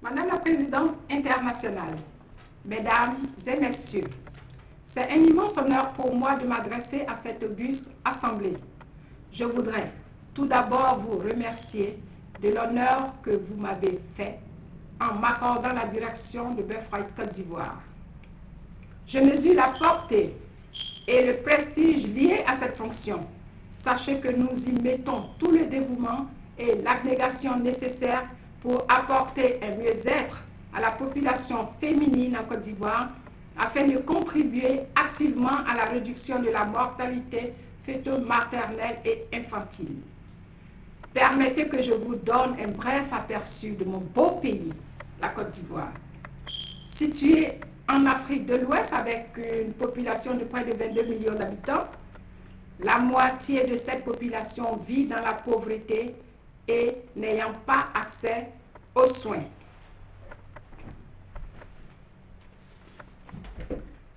Madame la Présidente internationale, Mesdames et Messieurs, c'est un immense honneur pour moi de m'adresser à cette auguste assemblée. Je voudrais tout d'abord vous remercier de l'honneur que vous m'avez fait en m'accordant la direction de Birthright Côte d'Ivoire. Je mesure la portée et le prestige liés à cette fonction. Sachez que nous y mettons tout le dévouement et l'abnégation nécessaires pour apporter un mieux-être à la population féminine en Côte d'Ivoire afin de contribuer activement à la réduction de la mortalité fœto-maternelle et infantile. Permettez que je vous donne un bref aperçu de mon beau pays, la Côte d'Ivoire. Situé en Afrique de l'Ouest avec une population de près de 22 millions d'habitants, la moitié de cette population vit dans la pauvreté et n'ayant pas accès aux soins.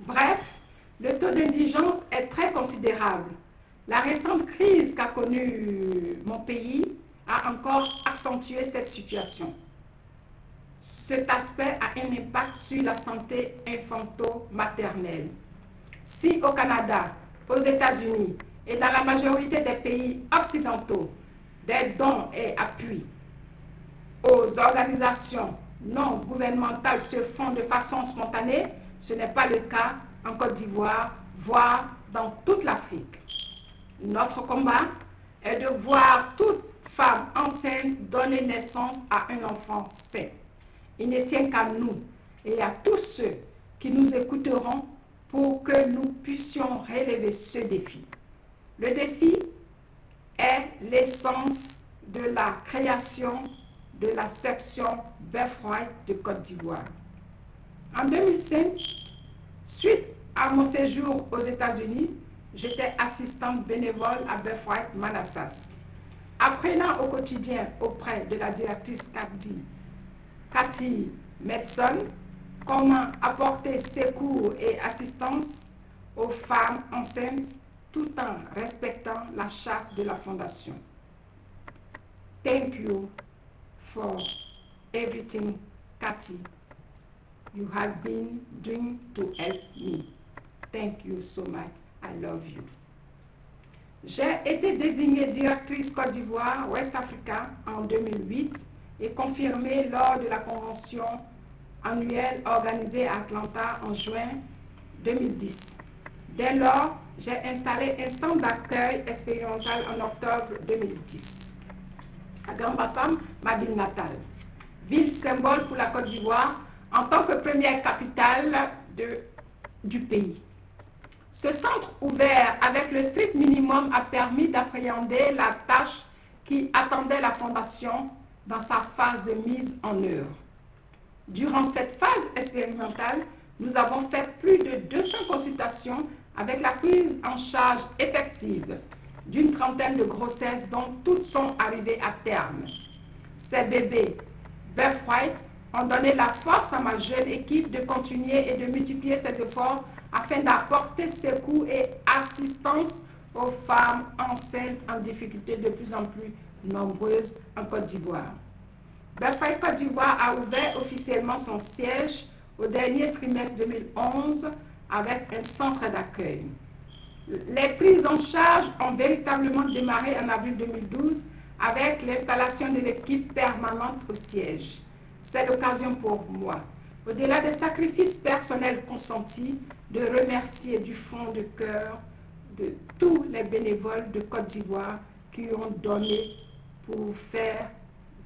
Bref, le taux d'indigence est très considérable. La récente crise qu'a connue mon pays a encore accentué cette situation. Cet aspect a un impact sur la santé infanto-maternelle. Si au Canada, aux États-Unis et dans la majorité des pays occidentaux, des dons et appuis aux organisations non gouvernementales se font de façon spontanée, ce n'est pas le cas en Côte d'Ivoire, voire dans toute l'Afrique. Notre combat est de voir toute femme enceinte donner naissance à un enfant sain. Il ne tient qu'à nous et à tous ceux qui nous écouteront pour que nous puissions relever ce défi. Le défi est l'essence de la création de la section Birthright de Côte d'Ivoire. En 2005, suite à mon séjour aux États-Unis, j'étais assistante bénévole à Birthright Manassas. Apprenant au quotidien auprès de la directrice Cathy Medson comment apporter secours et assistance aux femmes enceintes tout en respectant la charte de la Fondation. Thank you for everything, Cathy, you have been doing to help me. Thank you so much. I love you. J'ai été désignée directrice Côte d'Ivoire West Africa en 2008 et confirmée lors de la convention annuelle organisée à Atlanta en juin 2010. Dès lors, j'ai installé un centre d'accueil expérimental en octobre 2010 à Grand-Bassam, ma ville natale, ville symbole pour la Côte d'Ivoire en tant que première capitale du pays. Ce centre ouvert avec le strict minimum a permis d'appréhender la tâche qui attendait la Fondation dans sa phase de mise en œuvre. Durant cette phase expérimentale, nous avons fait plus de 200 consultations avec la prise en charge effective d'une trentaine de grossesses dont toutes sont arrivées à terme. Ces bébés Birthright ont donné la force à ma jeune équipe de continuer et de multiplier ses efforts afin d'apporter secours et assistance aux femmes enceintes en difficulté de plus en plus nombreuses en Côte d'Ivoire. Birthright Côte d'Ivoire a ouvert officiellement son siège au dernier trimestre 2011 avec un centre d'accueil. Les prises en charge ont véritablement démarré en avril 2012 avec l'installation de l'équipe permanente au siège. C'est l'occasion pour moi, au-delà des sacrifices personnels consentis, de remercier du fond de cœur de tous les bénévoles de Côte d'Ivoire qui ont donné pour faire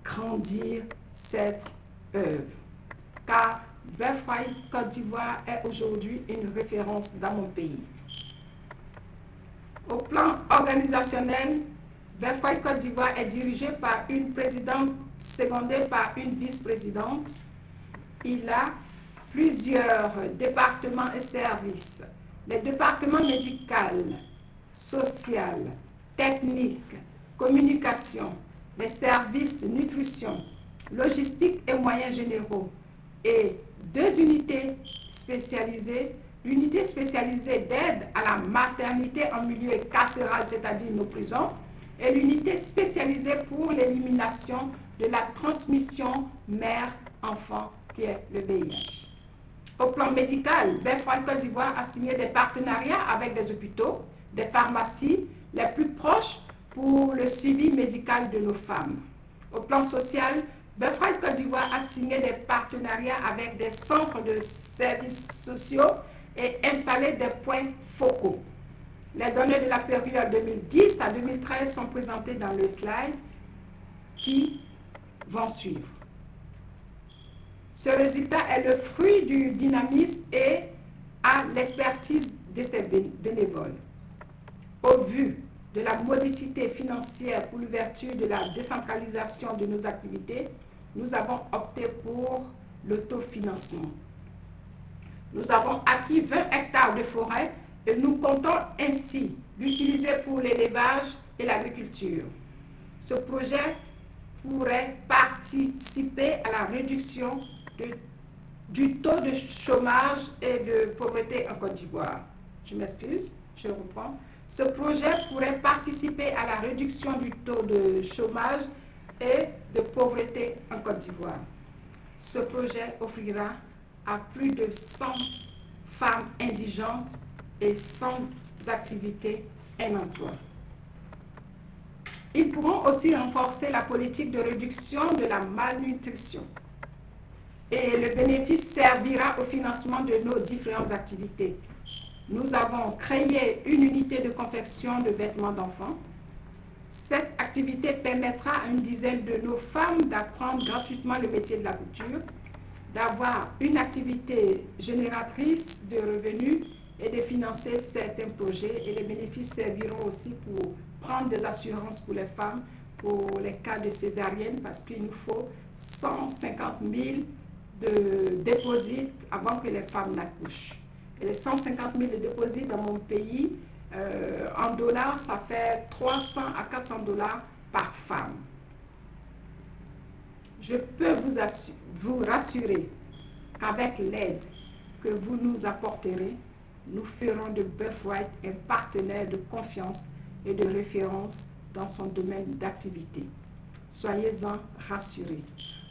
grandir cette œuvre. Car Birthright Côte d'Ivoire est aujourd'hui une référence dans mon pays. Au plan organisationnel, Birthright Côte d'Ivoire est dirigé par une présidente secondée par une vice-présidente. Il a plusieurs départements et services. Les départements médical, social, technique, communication, les services nutrition, logistique et moyens généraux et deux unités spécialisées, l'unité spécialisée d'aide à la maternité en milieu carcéral, c'est-à-dire nos prisons, et l'unité spécialisée pour l'élimination de la transmission mère-enfant qui est le VIH. Au plan médical, Birthright Côte d'Ivoire a signé des partenariats avec des hôpitaux, des pharmacies les plus proches pour le suivi médical de nos femmes. Au plan social, Birthright Côte d'Ivoire a signé des partenariats avec des centres de services sociaux et installé des points focaux. Les données de la période 2010 à 2013 sont présentées dans le slide qui vont suivre. Ce résultat est le fruit du dynamisme et à l'expertise de ces bénévoles. Au vu de la modicité financière pour l'ouverture de la décentralisation de nos activités, nous avons opté pour l'autofinancement. Nous avons acquis 20 hectares de forêt et nous comptons ainsi l'utiliser pour l'élevage et l'agriculture. Ce projet pourrait participer à la réduction du taux de chômage et de pauvreté en Côte d'Ivoire. Je m'excuse, je reprends. Ce projet pourrait participer à la réduction du taux de chômage et de pauvreté en Côte d'Ivoire. Ce projet offrira à plus de 100 femmes indigentes et sans activité un emploi. Ils pourront aussi renforcer la politique de réduction de la malnutrition. Et le bénéfice servira au financement de nos différentes activités. Nous avons créé une unité de confection de vêtements d'enfants. Cette activité permettra à une dizaine de nos femmes d'apprendre gratuitement le métier de la couture, d'avoir une activité génératrice de revenus et de financer certains projets. Et les bénéfices serviront aussi pour prendre des assurances pour les femmes, pour les cas de césarienne, parce qu'il nous faut 150 000 de dépôts avant que les femmes n'accouchent. Et les 150 000 de dépôts dans mon pays, en dollars, ça fait 300 à 400 dollars par femme. Je peux vous rassurer qu'avec l'aide que vous nous apporterez, nous ferons de Birthright un partenaire de confiance et de référence dans son domaine d'activité. Soyez-en rassurés.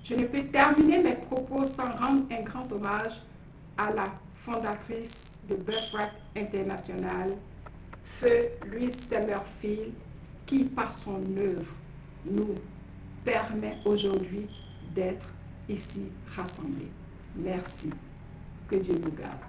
Je ne peux terminer mes propos sans rendre un grand hommage à la fondatrice de Birthright International, Feu Louise Summerfield, qui par son œuvre nous permet aujourd'hui d'être ici rassemblés. Merci. Que Dieu vous garde.